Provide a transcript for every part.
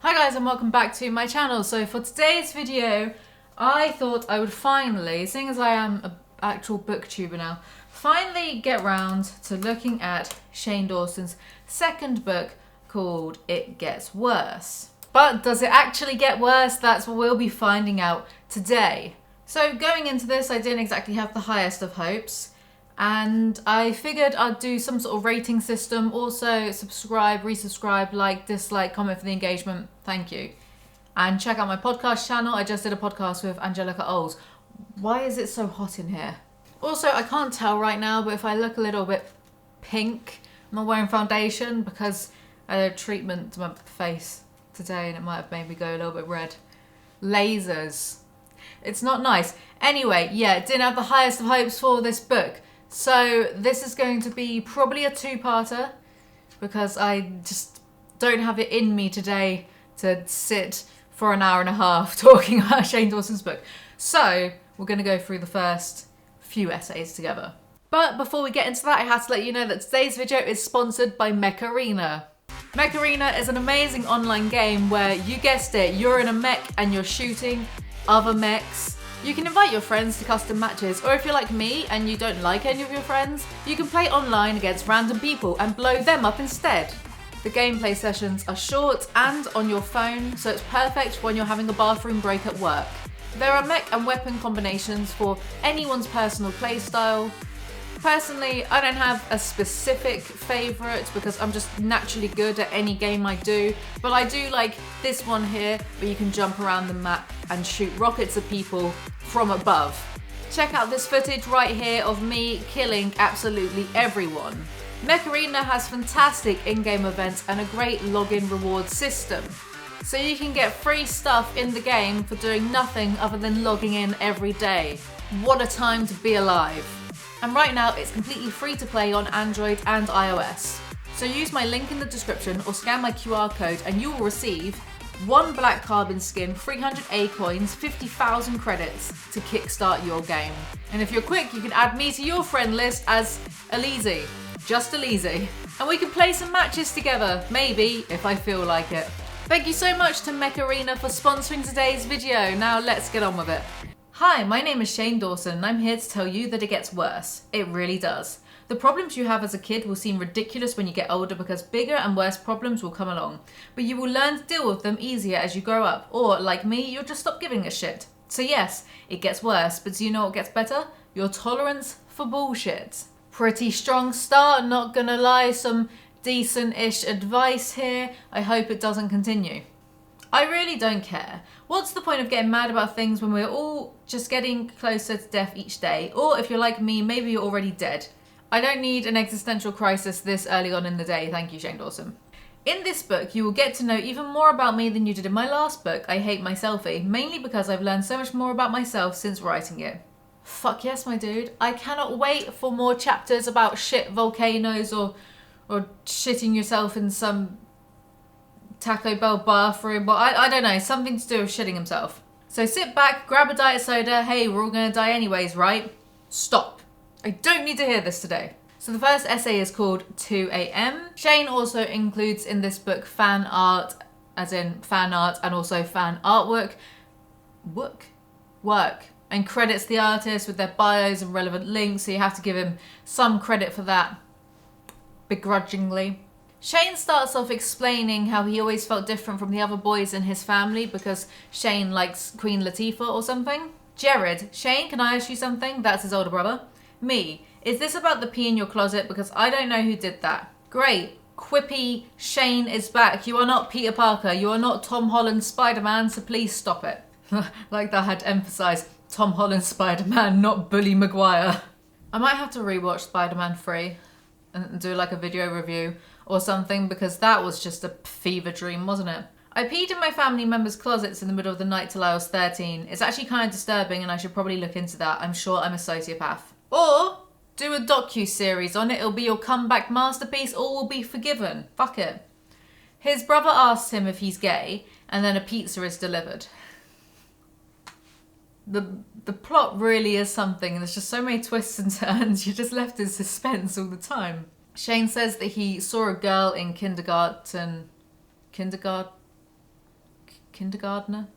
Hi guys and welcome back to my channel. So for today's video, I thought I would finally, seeing as I am an actual booktuber now, finally get round to looking at Shane Dawson's second book called It Gets Worse. But does it actually get worse? That's what we'll be finding out today. So going into this, I didn't exactly have the highest of hopes. And I figured I'd do some sort of rating system. Also subscribe, resubscribe, like, dislike, comment for the engagement. Thank you. And check out my podcast channel. I just did a podcast with Angelica Oles. Why is it so hot in here? Also, I can't tell right now, but if I look a little bit pink, I'm not wearing foundation because I had a treatment to my face today and it might have made me go a little bit red. Lasers. It's not nice. Anyway, yeah, didn't have the highest of hopes for this book. So this is going to be probably a two-parter because I just don't have it in me today to sit for an hour and a half talking about Shane Dawson's book. So we're going to go through the first few essays together. But before we get into that, I have to let you know that today's video is sponsored by Mech Arena. Mech Arena is an amazing online game where, you guessed it, you're in a mech and you're shooting other mechs. You can invite your friends to custom matches, or if you're like me and you don't like any of your friends, you can play online against random people and blow them up instead. The gameplay sessions are short and on your phone, so it's perfect when you're having a bathroom break at work. There are mech and weapon combinations for anyone's personal playstyle. Personally, I don't have a specific favourite because I'm just naturally good at any game I do, but I do like this one here where you can jump around the map and shoot rockets at people from above. Check out this footage right here of me killing absolutely everyone. Mech Arena has fantastic in-game events and a great login reward system, so you can get free stuff in the game for doing nothing other than logging in every day. What a time to be alive. And right now it's completely free to play on Android and iOS. So use my link in the description or scan my QR code and you will receive 1 black carbon skin, 300 A coins, 50,000 credits to kickstart your game. And if you're quick, you can add me to your friend list as Alizee. Just Alizee. And we can play some matches together, maybe, if I feel like it. Thank you so much to Mech Arena for sponsoring today's video. Now let's get on with it. Hi, my name is Shane Dawson and I'm here to tell you that it gets worse. It really does. The problems you have as a kid will seem ridiculous when you get older because bigger and worse problems will come along. But you will learn to deal with them easier as you grow up, or like me, you'll just stop giving a shit. So yes, it gets worse, but do you know what gets better? Your tolerance for bullshit. Pretty strong start, not gonna lie, some decent-ish advice here. I hope it doesn't continue. I really don't care. What's the point of getting mad about things when we're all just getting closer to death each day? Or if you're like me, maybe you're already dead. I don't need an existential crisis this early on in the day, thank you, Shane Dawson. In this book, you will get to know even more about me than you did in my last book, I Hate My Selfie, mainly because I've learned so much more about myself since writing it. Fuck yes, my dude. I cannot wait for more chapters about shit volcanoes or shitting yourself in some Taco Bell bathroom, but I don't know, something to do with shitting himself. So sit back, grab a diet soda, hey, we're all gonna die anyways, right? Stop. I don't need to hear this today. So the first essay is called 2 AM. Shane also includes in this book fan art, as in fan art, and also fan artwork. Work. And credits the artist with their bios and relevant links, so you have to give him some credit for that, begrudgingly. Shane starts off explaining how he always felt different from the other boys in his family because Shane likes Queen Latifah or something. Jared, Shane, can I ask you something? That's his older brother. Me, is this about the pee in your closet? Because I don't know who did that. Great. Quippy Shane is back. You are not Peter Parker. You are not Tom Holland Spider-Man, so please stop it. Like that had to emphasise Tom Holland Spider-Man, not Bully Maguire. I might have to rewatch Spider-Man 3 and do like a video review or something, because that was just a fever dream, wasn't it? I peed in my family members' closets in the middle of the night till I was 13. It's actually kind of disturbing and I should probably look into that. I'm sure I'm a sociopath. Or do a docu-series on it. It'll be your comeback masterpiece. All will be forgiven. Fuck it. His brother asks him if he's gay and then a pizza is delivered. The plot really is something, and there's just so many twists and turns. You're just left in suspense all the time. Shane says that he saw a girl in kindergarten. kindergarten.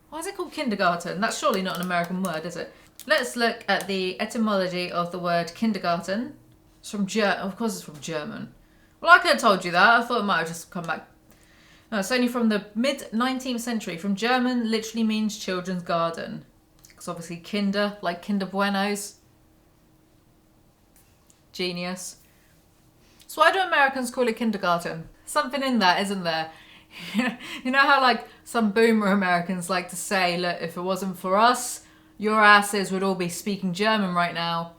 Why is it called kindergarten? That's surely not an American word, is it? Let's look at the etymology of the word kindergarten. It's from of course it's from German. Well, I could have told you that. I thought it might have just come back. No, it's only from the mid-19th century. From German, literally means children's garden. Because obviously Kinder, like Kinder Buenos. Genius. So why do Americans call it kindergarten? Something in that, isn't there? You know how like some boomer Americans like to say, look, if it wasn't for us, your asses would all be speaking German right now.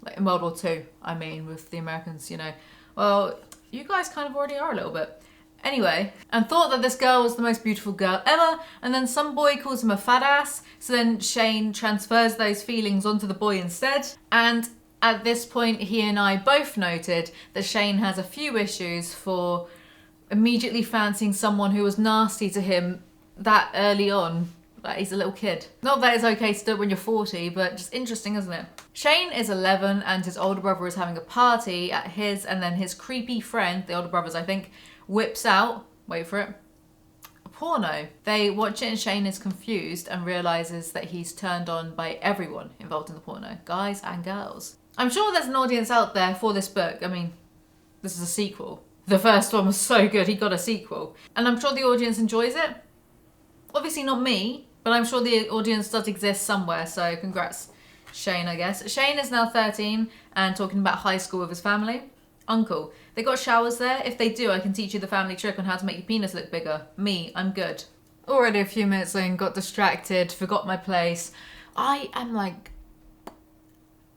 Like in World War II, I mean, with the Americans, you know. Well, you guys kind of already are a little bit. Anyway, and thought that this girl was the most beautiful girl ever, and then some boy calls him a fat ass, so then Shane transfers those feelings onto the boy instead, and at this point he and I both noted that Shane has a few issues for immediately fancying someone who was nasty to him that early on. Like he's a little kid. Not that it's okay to do it when you're 40, but just interesting, isn't it? Shane is 11 and his older brother is having a party at his, and then his creepy friend, the older brother's I think, whips out, wait for it, a porno. They watch it and Shane is confused and realises that he's turned on by everyone involved in the porno, guys and girls. I'm sure there's an audience out there for this book. I mean, this is a sequel. The first one was so good, he got a sequel. And I'm sure the audience enjoys it. Obviously not me, but I'm sure the audience does exist somewhere, so congrats, Shane, I guess. Shane is now 13 and talking about high school with his family. Uncle, they got showers there? If they do, I can teach you the family trick on how to make your penis look bigger. Me, I'm good. Already a few minutes in, got distracted, forgot my place. I am like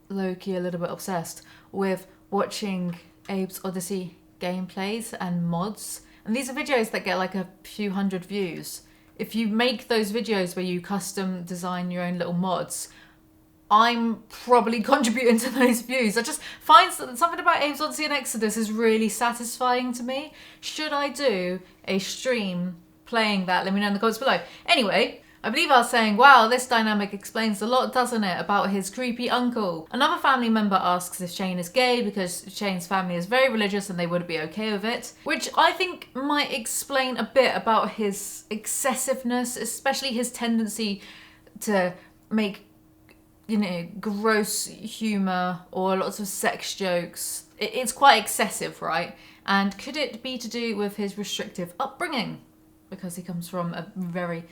low-key a little bit obsessed with watching Abe's Odyssey gameplays and mods. And these are videos that get like a few hundred views. If you make those videos where you custom design your own little mods, I'm probably contributing to those views. I just find something about Abe's Odyssey and Exodus is really satisfying to me. Should I do a stream playing that? Let me know in the comments below. Anyway, I believe I was saying, wow, this dynamic explains a lot, doesn't it, about his creepy uncle. Another family member asks if Shane is gay because Shane's family is very religious and they wouldn't be okay with it, which I think might explain a bit about his excessiveness, especially his tendency to make, you know, gross humour or lots of sex jokes. It's quite excessive, right? And could it be to do with his restrictive upbringing? Because he comes from a very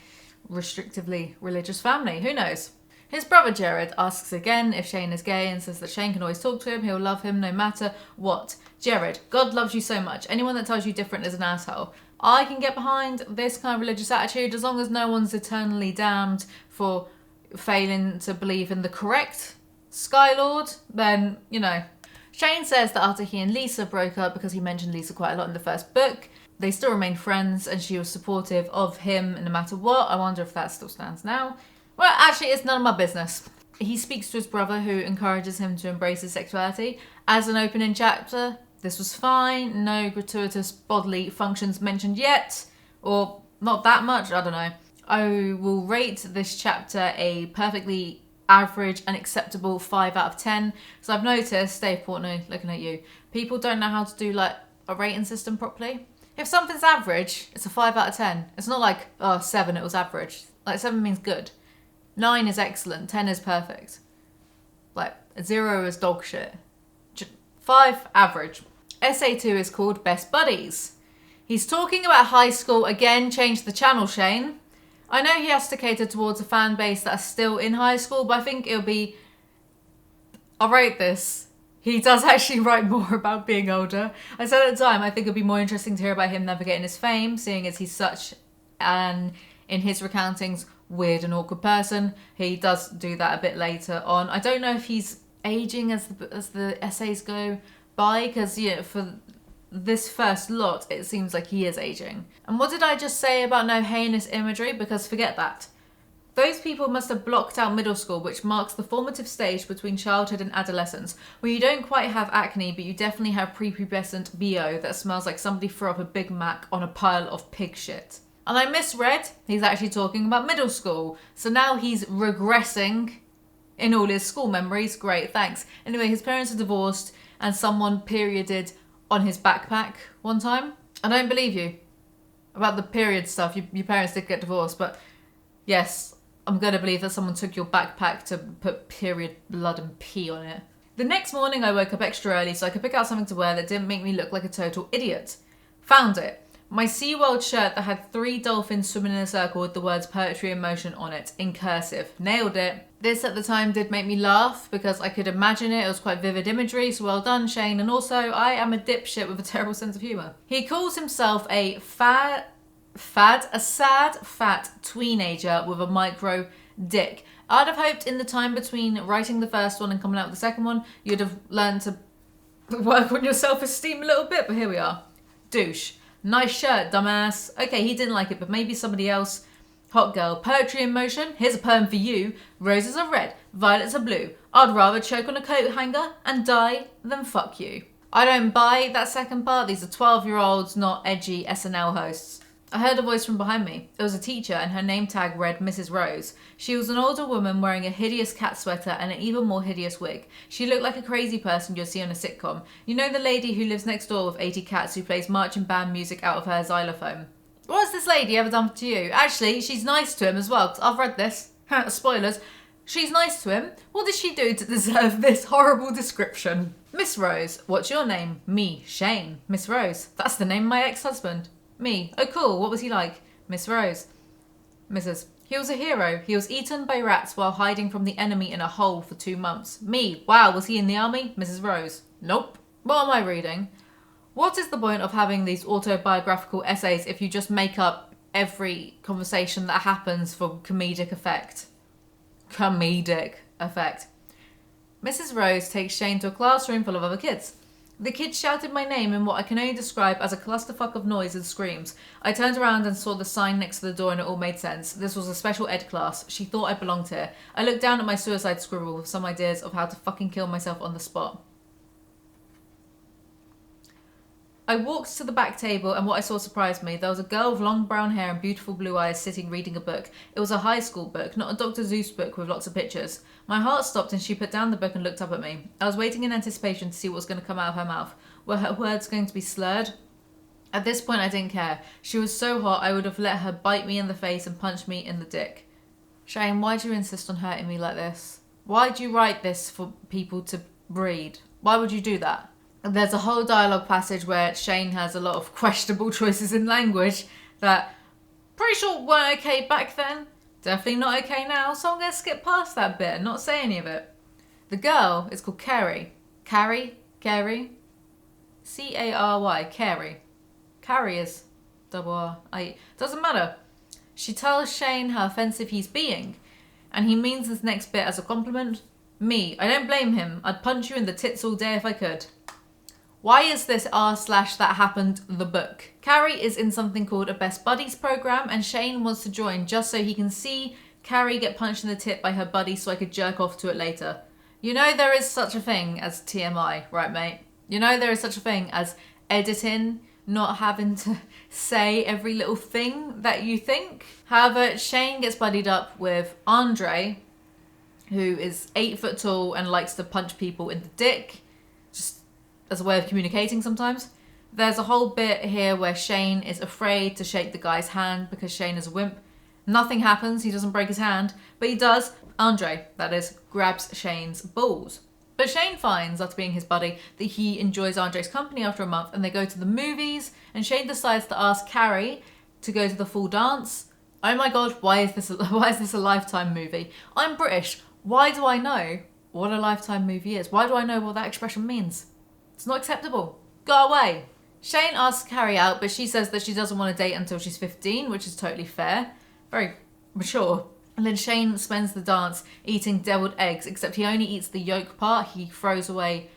restrictively religious family. Who knows? His brother Jared asks again if Shane is gay and says that Shane can always talk to him. He'll love him no matter what. Jared, God loves you so much. Anyone that tells you different is an asshole. I can get behind this kind of religious attitude as long as no one's eternally damned for failing to believe in the correct Skylord, then, you know. Shane says that after he and Lisa broke up, because he mentioned Lisa quite a lot in the first book, they still remain friends and she was supportive of him no matter what. I wonder if that still stands now. Well, actually, it's none of my business. He speaks to his brother who encourages him to embrace his sexuality. As an opening chapter, this was fine. No gratuitous bodily functions mentioned yet. Or not that much, I don't know. I will rate this chapter a perfectly average and acceptable 5 out of 10. So I've noticed, Dave Portnoy, looking at you, people don't know how to do like a rating system properly. If something's average, it's a 5 out of 10. It's not like, oh, 7, it was average. Like 7 means good. 9 is excellent, 10 is perfect. Like 0 is dog shit. 5, average. Essay 2 is called Best Buddies. He's talking about high school again, change the channel, Shane. I know he has to cater towards a fan base that are still in high school, but I think it'll be... I'll rate this. He does actually write more about being older. I said at the time, I think it'd be more interesting to hear about him navigating his fame, seeing as he's such an, in his recountings, weird and awkward person. He does do that a bit later on. I don't know if he's aging as the essays go by, because, you know, for this first lot, it seems like he is aging. And what did I just say about no heinous imagery? Because forget that. Those people must have blocked out middle school, which marks the formative stage between childhood and adolescence, where you don't quite have acne, but you definitely have prepubescent BO that smells like somebody threw up a Big Mac on a pile of pig shit. And I misread, he's actually talking about middle school. So now he's regressing in all his school memories. Great, thanks. Anyway, his parents are divorced and someone perioded on his backpack one time. I don't believe you. About the period stuff, your parents did get divorced, but yes, I'm going to believe that someone took your backpack to put period blood and pee on it. The next morning I woke up extra early so I could pick out something to wear that didn't make me look like a total idiot. Found it. My SeaWorld shirt that had 3 dolphins swimming in a circle with the words poetry in motion on it, in cursive. Nailed it. This at the time did make me laugh because I could imagine it. It was quite vivid imagery, so well done, Shane. And also, I am a dipshit with a terrible sense of humour. He calls himself a sad, fat tweenager with a micro dick. I'd have hoped in the time between writing the first one and coming out with the second one, you'd have learned to work on your self-esteem a little bit, but here we are. Douche. Nice shirt, dumbass. Okay, he didn't like it, but maybe somebody else. Hot girl. Poetry in motion. Here's a poem for you. Roses are red, violets are blue. I'd rather choke on a coat hanger and die than fuck you. I don't buy that second part. These are 12-year-olds, not edgy SNL hosts. I heard a voice from behind me. It was a teacher and her name tag read Mrs. Rose. She was an older woman wearing a hideous cat sweater and an even more hideous wig. She looked like a crazy person you'll see on a sitcom. You know the lady who lives next door with 80 cats who plays marching band music out of her xylophone? What has this lady ever done to you? Actually, she's nice to him as well, because I've read this. Spoilers. She's nice to him. What did she do to deserve this horrible description? Miss Rose. What's your name? Me, Shane. Miss Rose. That's the name of my ex-husband. Me. Oh cool, what was he like? Miss Rose. Mrs. He was a hero. He was eaten by rats while hiding from the enemy in a hole for 2 months. Me. Wow, was he in the army? Mrs. Rose. Nope. What am I reading? What is the point of having these autobiographical essays if you just make up every conversation that happens for comedic effect? Comedic effect. Mrs. Rose takes Shane to a classroom full of other kids. The kids shouted my name in what I can only describe as a clusterfuck of noise and screams. I turned around and saw the sign next to the door and it all made sense. This was a special ed class. She thought I belonged here. I looked down at my suicide scribble with some ideas of how to fucking kill myself on the spot. I walked to the back table and what I saw surprised me. There was a girl with long brown hair and beautiful blue eyes sitting reading a book. It was a high school book, not a Dr. Seuss book with lots of pictures. My heart stopped and she put down the book and looked up at me. I was waiting in anticipation to see what was going to come out of her mouth. Were her words going to be slurred? At this point I didn't care. She was so hot I would have let her bite me in the face and punch me in the dick. Shane, why do you insist on hurting me like this? Why do you write this for people to read? Why would you do that? There's a whole dialogue passage where Shane has a lot of questionable choices in language that pretty sure weren't okay back then. Definitely not okay now, so I'm going to skip past that bit and not say any of it. The girl is called Carrie. Carrie? C-A-R-Y. Carrie. Carrie is double R-I. Doesn't matter. She tells Shane how offensive he's being, and he means this next bit as a compliment. Me. I don't blame him. I'd punch you in the tits all day if I could. Why is this r/that happened the book? Carrie is in something called a Best Buddies program and Shane wants to join just so he can see Carrie get punched in the tit by her buddy so I could jerk off to it later. You know there is such a thing as TMI, right mate? You know there is such a thing as editing, not having to say every little thing that you think. However, Shane gets buddied up with Andre, who is 8 foot tall and likes to punch people in the dick. Just as a way of communicating sometimes. There's a whole bit here where Shane is afraid to shake the guy's hand because Shane is a wimp. Nothing happens, he doesn't break his hand, but he does, Andre, that is, grabs Shane's balls. But Shane finds, after being his buddy, that he enjoys Andre's company after a month and they go to the movies and Shane decides to ask Carrie to go to the full dance. Oh my god, why is this a Lifetime movie? I'm British, why do I know what a Lifetime movie is? Why do I know what that expression means? It's not acceptable. Go away. Shane asks Carrie out, but she says that she doesn't want to date until she's 15, which is totally fair. Very mature. And then Shane spends the dance eating deviled eggs, except he only eats the yolk part. He throws away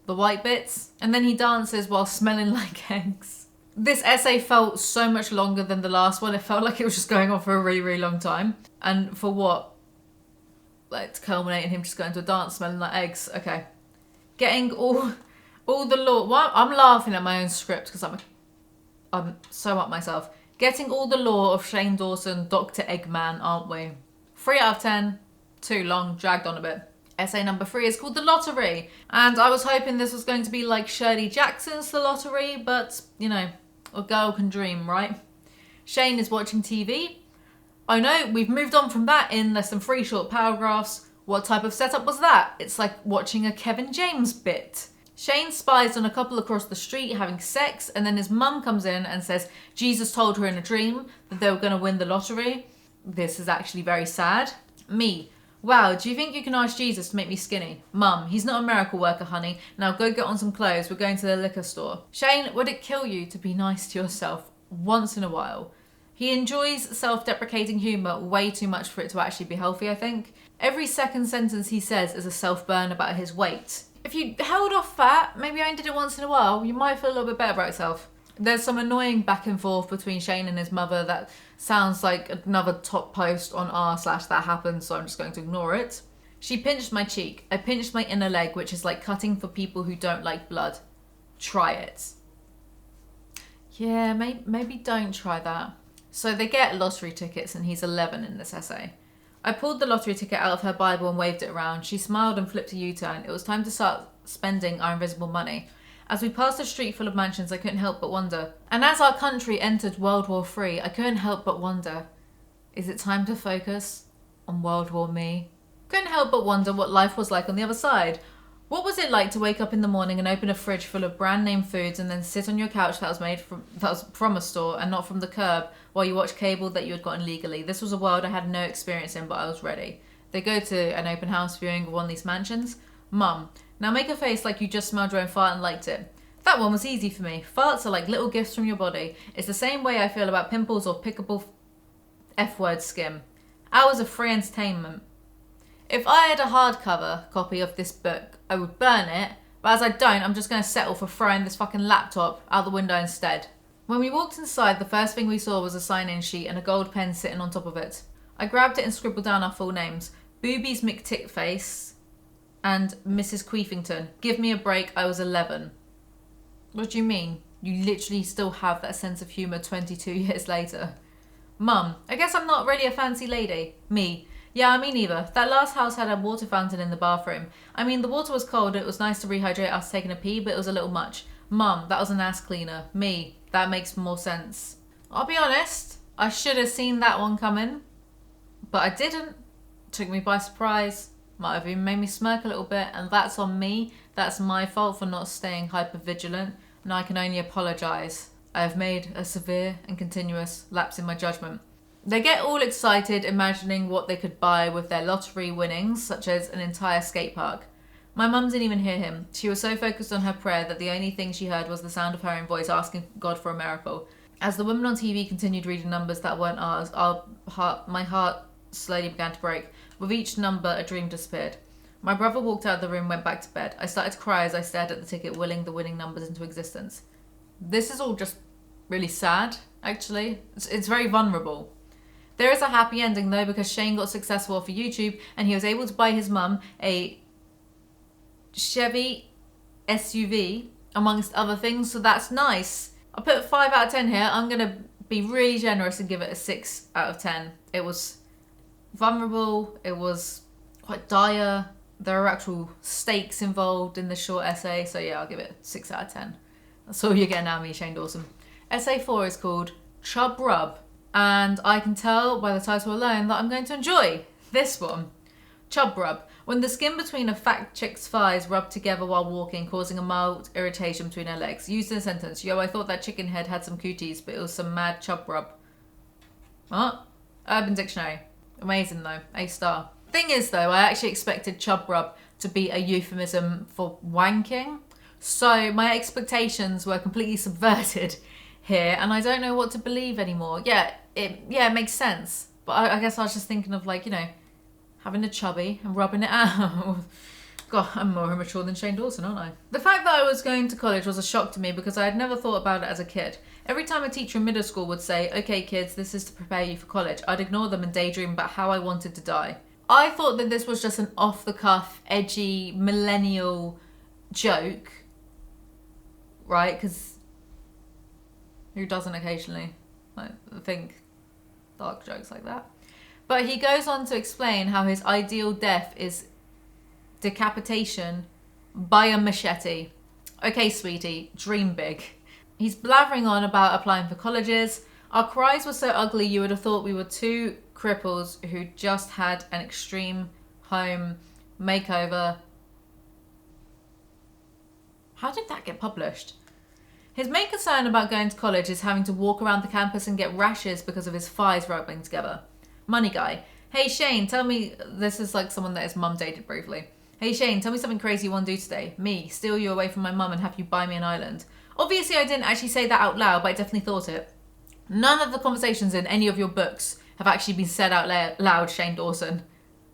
the white bits. And then he dances while smelling like eggs. This essay felt so much longer than the last one. It felt like it was just going on for a really, really long time. And for what? Like to culminate in him just going to a dance smelling like eggs. Okay. Getting all the lore. Well, I'm laughing at my own script because I'm so up myself. Getting all the lore of Shane Dawson, Dr. Eggman, aren't we? 3 out of 10. Too long, dragged on a bit. Essay number 3 is called The Lottery. And I was hoping this was going to be like Shirley Jackson's The Lottery, but, you know, a girl can dream, right? Shane is watching TV. Oh no, we've moved on from that in less than 3 short paragraphs. What type of setup was that? It's like watching a Kevin James bit. Shane spies on a couple across the street having sex, and then his mum comes in and says Jesus told her in a dream that they were going to win the lottery. This is actually very sad. Me. Wow, do you think you can ask Jesus to make me skinny? Mum, he's not a miracle worker, honey. Now go get on some clothes. We're going to the liquor store. Shane, would it kill you to be nice to yourself once in a while? He enjoys self-deprecating humour way too much for it to actually be healthy, I think. Every second sentence he says is a self-burn about his weight. If you held off fat, maybe I did it once in a while, you might feel a little bit better about yourself. There's some annoying back and forth between Shane and his mother that sounds like another top post on r/that happened, so I'm just going to ignore it. She pinched my cheek. I pinched my inner leg, which is like cutting for people who don't like blood. Try it. Yeah, maybe don't try that. So they get lottery tickets and he's 11 in this essay. I pulled the lottery ticket out of her Bible and waved it around. She smiled and flipped a U-turn. It was time to start spending our invisible money. As we passed a street full of mansions, I couldn't help but wonder. And as our country entered World War III, I couldn't help but wonder, is it time to focus on World War Me? Couldn't help but wonder what life was like on the other side. What was it like to wake up in the morning and open a fridge full of brand name foods and then sit on your couch that was from a store and not from the curb while you watch cable that you had gotten legally? This was a world I had no experience in, but I was ready. They go to an open house viewing of one of these mansions. Mum, now make a face like you just smelled your own fart and liked it. That one was easy for me. Farts are like little gifts from your body. It's the same way I feel about pimples or pickable F-word skim. Hours of free entertainment. If I had a hardcover copy of this book, I would burn it, but as I don't, I'm just going to settle for throwing this fucking laptop out the window instead. When we walked inside, the first thing we saw was a sign-in sheet and a gold pen sitting on top of it. I grabbed it and scribbled down our full names. Boobies McTickface and Mrs. Queefington. Give me a break, I was 11. What do you mean? You literally still have that sense of humour 22 years later. Mum, I guess I'm not really a fancy lady. Me. Yeah, me neither. That last house had a water fountain in the bathroom. I mean, the water was cold, it was nice to rehydrate us taking a pee, but it was a little much. Mum, that was an ass cleaner. Me, that makes more sense. I'll be honest, I should have seen that one coming, but I didn't. Took me by surprise. Might have even made me smirk a little bit, and that's on me. That's my fault for not staying hyper-vigilant, and I can only apologise. I have made a severe and continuous lapse in my judgment. They get all excited imagining what they could buy with their lottery winnings, such as an entire skate park. My mum didn't even hear him. She was so focused on her prayer that the only thing she heard was the sound of her own voice asking God for a miracle. As the woman on TV continued reading numbers that weren't ours, my heart slowly began to break. With each number, a dream disappeared. My brother walked out of the room and went back to bed. I started to cry as I stared at the ticket, willing the winning numbers into existence. This is all just really sad, actually. It's very vulnerable. There is a happy ending though, because Shane got successful off of YouTube and he was able to buy his mum a Chevy SUV amongst other things, so that's nice. I put 5 out of 10 here. I'm going to be really generous and give it a 6 out of 10. It was vulnerable, it was quite dire, there are actual stakes involved in the short essay, so yeah, I'll give it 6 out of 10. That's all you're getting out of me, Shane Dawson. Essay 4 is called Chub Rub. And I can tell by the title alone that I'm going to enjoy this one. Chub rub. When the skin between a fat chick's thighs rubbed together while walking, causing a mild irritation between her legs. Used in a sentence. Yo, I thought that chicken head had some cooties, but it was some mad chub rub. What? Urban Dictionary. Amazing though. A star. Thing is though, I actually expected chub rub to be a euphemism for wanking. So my expectations were completely subverted here, and I don't know what to believe anymore. Yeah, it makes sense. But I guess I was just thinking of, like, you know, having a chubby and rubbing it out. God, I'm more immature than Shane Dawson, aren't I? The fact that I was going to college was a shock to me because I had never thought about it as a kid. Every time a teacher in middle school would say, okay kids, this is to prepare you for college, I'd ignore them and daydream about how I wanted to die. I thought that this was just an off-the-cuff, edgy, millennial joke, right? Because who doesn't occasionally, like, think dark jokes like that? But he goes on to explain how his ideal death is decapitation by a machete. Okay, sweetie, dream big. He's blathering on about applying for colleges. Our cries were so ugly you would have thought we were two cripples who just had an extreme home makeover. How did that get published? His main concern about going to college is having to walk around the campus and get rashes because of his thighs rubbing together. Money guy. Hey Shane, tell me, this is like someone that his mum dated briefly. Hey Shane, tell me something crazy you want to do today. Me, steal you away from my mum and have you buy me an island. Obviously I didn't actually say that out loud, but I definitely thought it. None of the conversations in any of your books have actually been said out loud, Shane Dawson.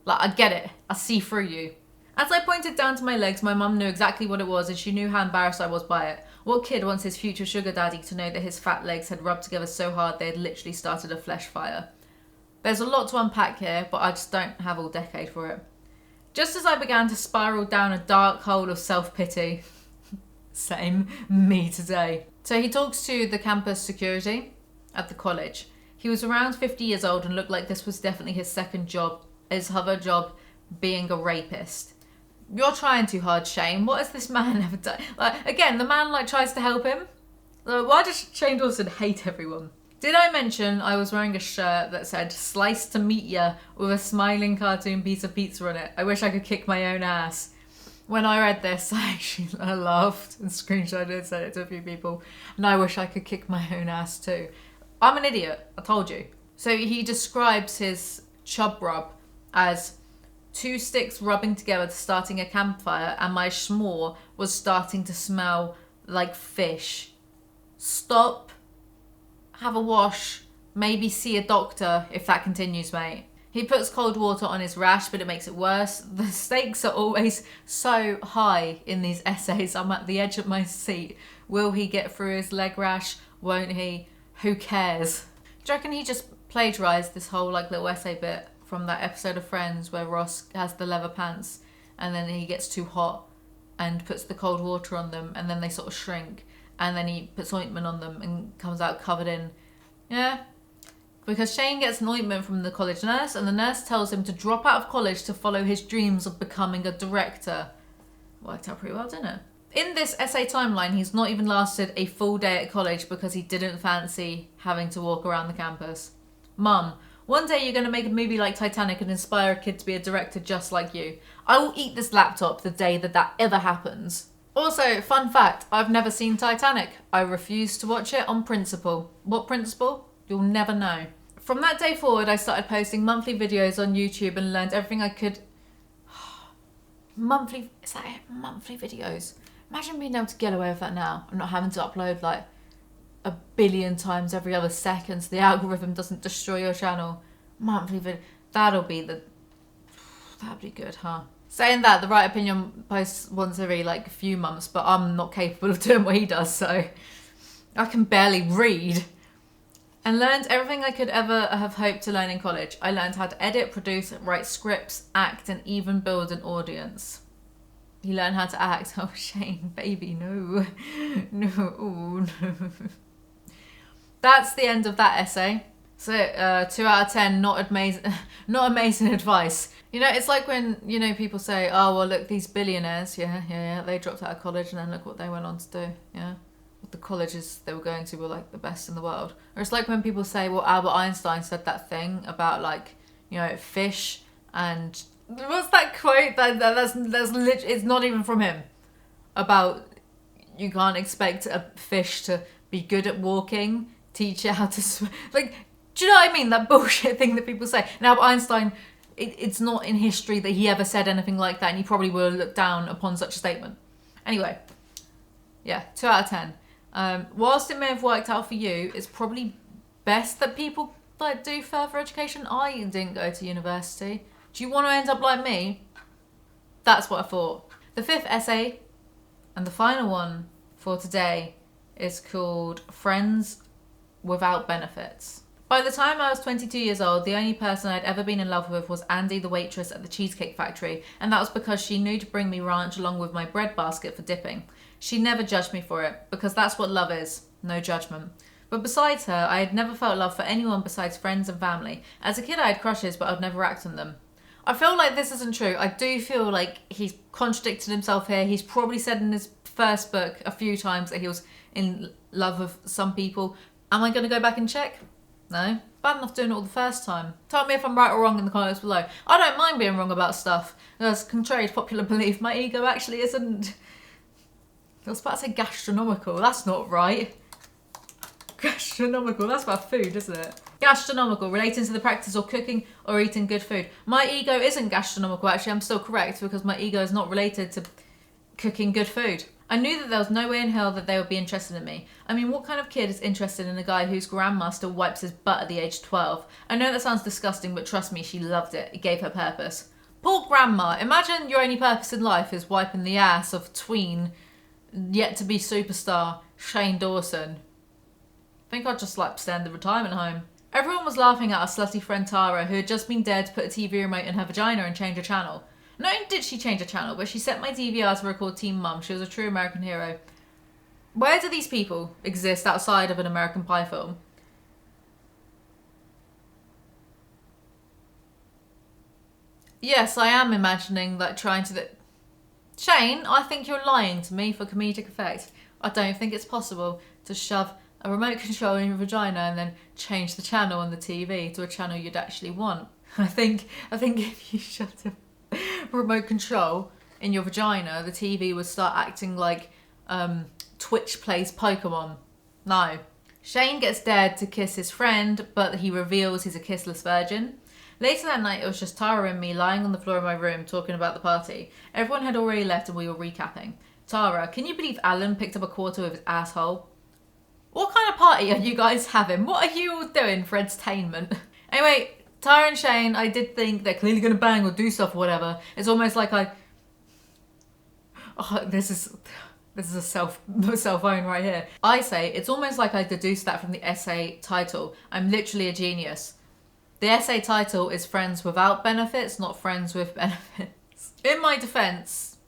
Like, I get it. I see through you. As I pointed down to my legs, my mum knew exactly what it was and she knew how embarrassed I was by it. What kid wants his future sugar daddy to know that his fat legs had rubbed together so hard they had literally started a flesh fire? There's a lot to unpack here, but I just don't have all decade for it. Just as I began to spiral down a dark hole of self-pity. Same, me today. So he talks to the campus security at the college. He was around 50 years old and looked like this was definitely his second job, his other job being a rapist. You're trying too hard, Shane. What has this man ever done? Like, again, the man like tries to help him. Like, why does Shane Dawson hate everyone? Did I mention I was wearing a shirt that said "Sliced to meet ya" with a smiling cartoon piece of pizza on it? I wish I could kick my own ass. When I read this, I laughed and screenshotted it and sent it to a few people. And I wish I could kick my own ass too. I'm an idiot, I told you. So he describes his chub rub as 2 sticks rubbing together to starting a campfire, and my schmore was starting to smell like fish. Stop, have a wash, maybe see a doctor if that continues, mate. He puts cold water on his rash, but it makes it worse. The stakes are always so high in these essays. I'm at the edge of my seat. Will he get through his leg rash? Won't he? Who cares? Do you reckon he just plagiarised this whole like little essay bit from that episode of Friends where Ross has the leather pants and then he gets too hot and puts the cold water on them and then they sort of shrink and then he puts ointment on them and comes out covered in... Yeah. Because Shane gets an ointment from the college nurse and the nurse tells him to drop out of college to follow his dreams of becoming a director. Worked out pretty well, didn't it? In this essay timeline, he's not even lasted a full day at college because he didn't fancy having to walk around the campus. Mum, one day you're going to make a movie like Titanic and inspire a kid to be a director just like you. I will eat this laptop the day that ever happens. Also, fun fact, I've never seen Titanic. I refuse to watch it on principle. What principle? You'll never know. From that day forward, I started posting monthly videos on YouTube and learned everything I could. Monthly, is that it? Monthly videos. Imagine being able to get away with that now and not having to upload like 1 billion times every other second so the algorithm doesn't destroy your channel. Monthly video. That'd be good, huh? Saying that, the Right Opinion posts once every like few months, but I'm not capable of doing what he does, so I can barely read. And learned everything I could ever have hoped to learn in college. I learned how to edit, produce, write scripts, act, and even build an audience. You learn how to act. Oh, Shane, baby, no. No, oh, no. That's the end of that essay. So, 2 out of 10, not amazing advice. You know, it's like when, you know, people say, oh, well, look, these billionaires, yeah, they dropped out of college and then look what they went on to do, yeah. The colleges they were going to were like the best in the world. Or it's like when people say, well, Albert Einstein said that thing about like, you know, fish and what's that quote that's literally, it's not even from him, about you can't expect a fish to be good at walking, teach it how to swim. Like, do you know what I mean? That bullshit thing that people say. And Albert Einstein, it's not in history that he ever said anything like that, and he probably would have looked down upon such a statement. Anyway, yeah, 2 out of 10. Whilst it may have worked out for you, it's probably best that people like do further education. I didn't go to university. Do you want to end up like me? That's what I thought. The 5th essay and the final one for today is called Friends Without Benefits. By the time I was 22 years old, the only person I'd ever been in love with was Andy, the waitress at the Cheesecake Factory, and that was because she knew to bring me ranch along with my bread basket for dipping. She never judged me for it, because that's what love is, no judgment. But besides her, I had never felt love for anyone besides friends and family. As a kid I had crushes, but I'd never act on them. I feel like this isn't true. I do feel like he's contradicted himself here. He's probably said in his first book a few times that he was in love with some people, Am I going to go back and check? No. Bad enough doing it all the first time. Tell me if I'm right or wrong in the comments below. I don't mind being wrong about stuff. Because contrary to popular belief, my ego actually isn't... I was about to say gastronomical. That's not right. Gastronomical. That's about food, isn't it? Gastronomical, relating to the practice of cooking or eating good food. My ego isn't gastronomical, actually. I'm still correct because my ego is not related to cooking good food. I knew that there was no way in hell that they would be interested in me. I mean, what kind of kid is interested in a guy whose grandma still wipes his butt at the age of 12? I know that sounds disgusting, but trust me, she loved it. It gave her purpose. Poor grandma. Imagine your only purpose in life is wiping the ass of tween, yet to be superstar, Shane Dawson. I think I'd just like to stay in the retirement home. Everyone was laughing at our slutty friend Tara, who had just been dared to put a TV remote in her vagina and change a channel. Not only did she change a channel, but she set my DVR to record Teen Mum. She was a true American hero. Where do these people exist outside of an American Pie film? Yes, I am imagining that trying to... Shane, I think you're lying to me for comedic effect. I don't think it's possible to shove a remote control in your vagina and then change the channel on the TV to a channel you'd actually want. I think if you shoved a remote control in your vagina, the TV would start acting like Twitch plays Pokemon. No. Shane gets dared to kiss his friend, but he reveals he's a kissless virgin. Later that night, it was just Tara and me lying on the floor of my room talking about the party. Everyone had already left and we were recapping. Tara, can you believe Alan picked up a quarter with his asshole? What kind of party are you guys having? What are you all doing for entertainment? Anyway, Tara and Shane, I did think they're clearly going to bang or do stuff or whatever. It's almost like this is a cell phone right here. I say, it's almost like I deduced that from the essay title. I'm literally a genius. The essay title is Friends Without Benefits, not Friends with Benefits. In my defense,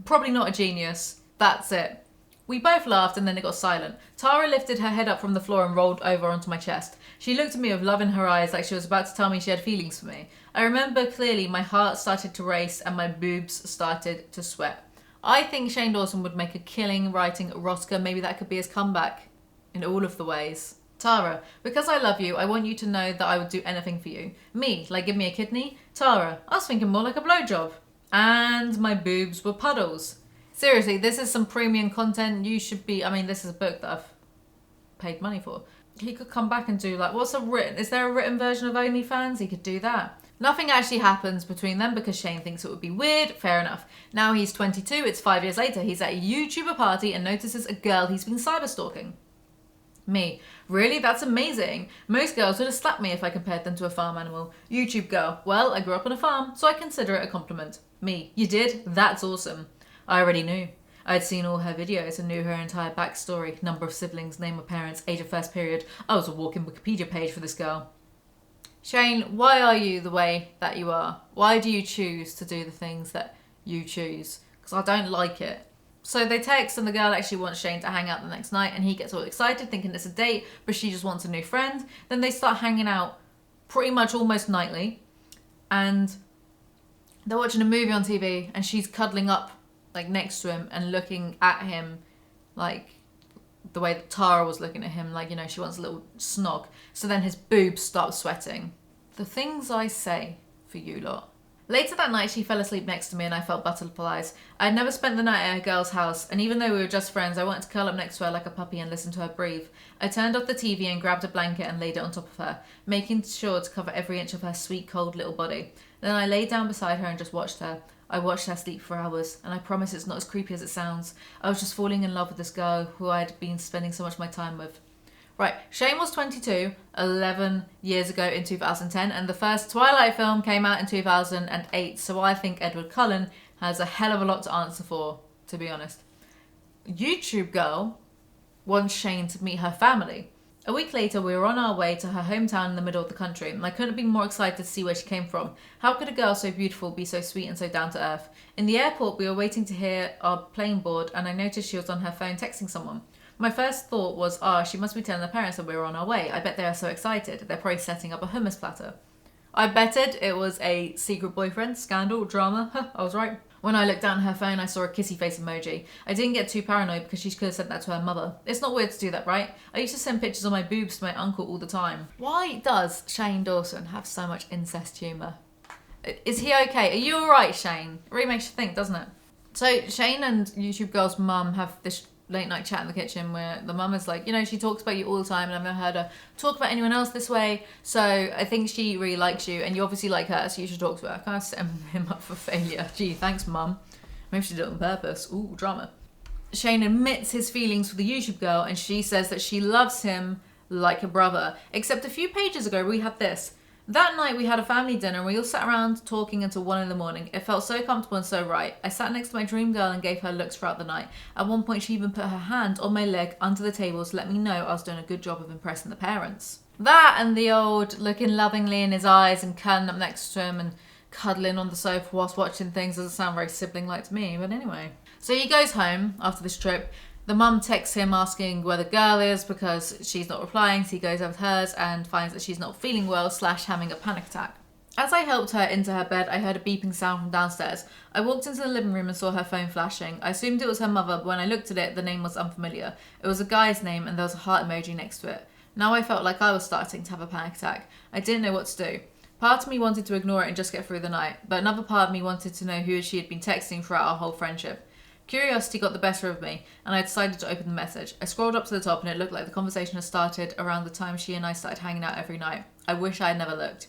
probably not a genius. That's it. We both laughed and then it got silent. Tara lifted her head up from the floor and rolled over onto my chest. She looked at me with love in her eyes like she was about to tell me she had feelings for me. I remember clearly my heart started to race and my boobs started to sweat. I think Shane Dawson would make a killing writing erotica. Maybe that could be his comeback in all of the ways. Tara, because I love you, I want you to know that I would do anything for you. Me, like give me a kidney? Tara, I was thinking more like a blowjob. And my boobs were puddles. Seriously, this is some premium content. You should be, I mean, this is a book that I've paid money for. He could come back and do like, is there a written version of OnlyFans? He could do that. Nothing actually happens between them because Shane thinks it would be weird. Fair enough. Now he's 22, it's 5 years later. He's at a YouTuber party and notices a girl he's been cyberstalking. Me. Really? That's amazing. Most girls would have slapped me if I compared them to a farm animal. YouTube girl. Well, I grew up on a farm, so I consider it a compliment. Me. You did? That's awesome. I already knew. I'd seen all her videos and knew her entire backstory, number of siblings, name of parents, age of first period. I was a walking Wikipedia page for this girl. Shane, why are you the way that you are? Why do you choose to do the things that you choose? Because I don't like it. So they text and the girl actually wants Shane to hang out the next night and he gets all excited thinking it's a date, but she just wants a new friend. Then they start hanging out pretty much almost nightly and they're watching a movie on TV and she's cuddling up like next to him and looking at him like the way that Tara was looking at him, like, you know, she wants a little snog. So then his boobs start sweating. The things I say for you lot. Later that night, she fell asleep next to me and I felt butterflies. I had never spent the night at a girl's house, and even though we were just friends, I wanted to curl up next to her like a puppy and listen to her breathe. I turned off the TV and grabbed a blanket and laid it on top of her, making sure to cover every inch of her sweet, cold little body. Then I laid down beside her and just watched her. I watched her sleep for hours, and I promise it's not as creepy as it sounds. I was just falling in love with this girl who I'd been spending so much of my time with. Right, Shane was 22, 11 years ago in 2010, and the first Twilight film came out in 2008, so I think Edward Cullen has a hell of a lot to answer for, to be honest. YouTube girl wants Shane to meet her family. A week later, we were on our way to her hometown in the middle of the country, and I couldn't have been more excited to see where she came from. How could a girl so beautiful be so sweet and so down to earth? In the airport, we were waiting to hear our plane board, and I noticed she was on her phone texting someone. My first thought was, she must be telling her parents that we were on our way. I bet they are so excited. They're probably setting up a hummus platter. I betted it was a secret boyfriend, scandal, drama. I was right. When I looked down at her phone, I saw a kissy face emoji. I didn't get too paranoid because she could have sent that to her mother. It's not weird to do that, right? I used to send pictures of my boobs to my uncle all the time. Why does Shane Dawson have so much incest humour? Is he okay? Are you alright, Shane? It really makes you think, doesn't it? So Shane and YouTube Girl's mum have this late night chat in the kitchen where the mum is like, you know, she talks about you all the time and I've never heard her talk about anyone else this way, so I think she really likes you and you obviously like her, so you should talk to her. Kind of set him up for failure. Gee, thanks mum. Maybe she did it on purpose. Ooh, drama. Shane admits his feelings for the YouTube girl and she says that she loves him like a brother. Except a few pages ago we had this. That night we had a family dinner and we all sat around talking until 1 a.m. It felt so comfortable and so right. I sat next to my dream girl and gave her looks throughout the night. At one point she even put her hand on my leg under the table to let me know I was doing a good job of impressing the parents. That and the old looking lovingly in his eyes and curling up next to him and cuddling on the sofa whilst watching things doesn't sound very sibling-like to me, but anyway. So he goes home after this trip. The mum texts him asking where the girl is because she's not replying, so he goes over to hers and finds that she's not feeling well / having a panic attack. As I helped her into her bed, I heard a beeping sound from downstairs. I walked into the living room and saw her phone flashing. I assumed it was her mother, but when I looked at it, the name was unfamiliar. It was a guy's name and there was a heart emoji next to it. Now I felt like I was starting to have a panic attack. I didn't know what to do. Part of me wanted to ignore it and just get through the night, but another part of me wanted to know who she had been texting throughout our whole friendship. Curiosity got the better of me, and I decided to open the message. I scrolled up to the top and it looked like the conversation had started around the time she and I started hanging out every night. I wish I had never looked.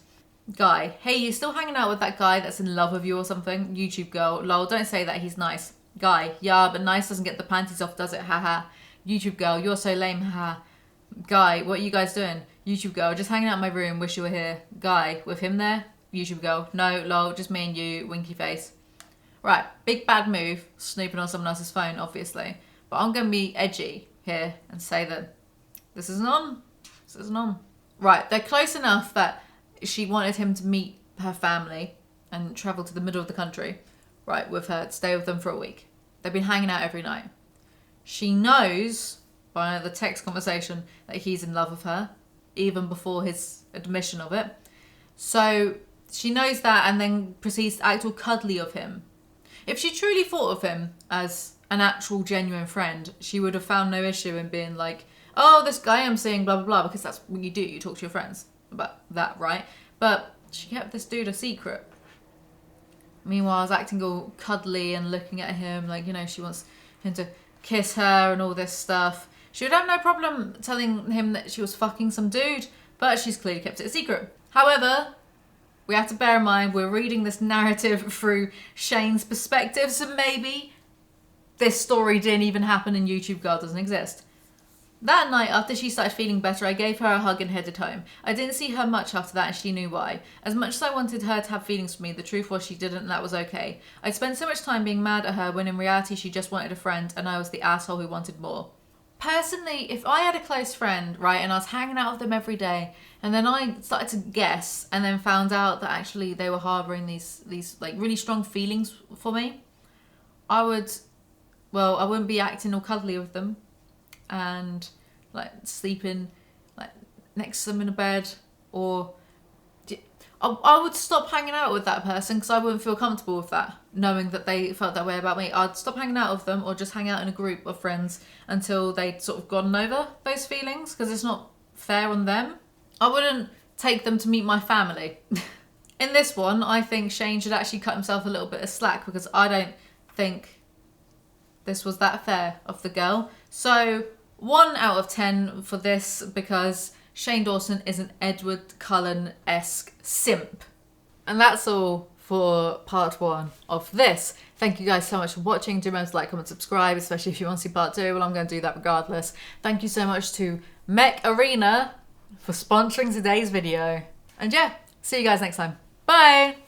Guy: hey, you still hanging out with that guy that's in love with you or something? YouTube girl: lol, don't say that, he's nice. Guy: yeah, but nice doesn't get the panties off, does it? Haha. YouTube girl: you're so lame, haha. Guy: what are you guys doing? YouTube girl: just hanging out in my room, wish you were here. Guy: with him there? YouTube girl: no, lol, just me and you, winky face. Right, big bad move, snooping on someone else's phone, obviously. But I'm going to be edgy here and say that this isn't on. This isn't on. Right, they're close enough that she wanted him to meet her family and travel to the middle of the country, right, with her, stay with them for a week. They've been hanging out every night. She knows by the text conversation that he's in love with her, even before his admission of it. So she knows that and then proceeds to act all cuddly of him. If she truly thought of him as an actual genuine friend, she would have found no issue in being like, oh, this guy I'm seeing, blah, blah, blah, because that's what you do. You talk to your friends about that, right? But she kept this dude a secret. Meanwhile, I was acting all cuddly and looking at him like, you know, she wants him to kiss her and all this stuff. She would have no problem telling him that she was fucking some dude, but she's clearly kept it a secret. However, we have to bear in mind we're reading this narrative through Shane's perspective, so maybe this story didn't even happen and YouTube Girl doesn't exist. That night, after she started feeling better, I gave her a hug and headed home. I didn't see her much after that and she knew why. As much as I wanted her to have feelings for me, the truth was she didn't and that was okay. I'd spent so much time being mad at her when in reality she just wanted a friend and I was the asshole who wanted more. Personally, if I had a close friend, right, and I was hanging out with them every day, and then I started to guess, and then found out that actually they were harbouring these like really strong feelings for me, I wouldn't be acting all cuddly with them, and like sleeping like next to them in a bed, or I would stop hanging out with that person because I wouldn't feel comfortable with that, knowing that they felt that way about me. I'd stop hanging out with them or just hang out in a group of friends until they'd sort of gotten over those feelings because it's not fair on them. I wouldn't take them to meet my family. In this one, I think Shane should actually cut himself a little bit of slack because I don't think this was that fair of the girl. So 1 out of 10 for this because Shane Dawson is an Edward Cullen-esque simp. And that's all for part 1 of this. Thank you guys so much for watching. Do remember to like, comment, subscribe, especially if you want to see part 2. Well, I'm going to do that regardless. Thank you so much to Mech Arena for sponsoring today's video. And yeah, see you guys next time. Bye!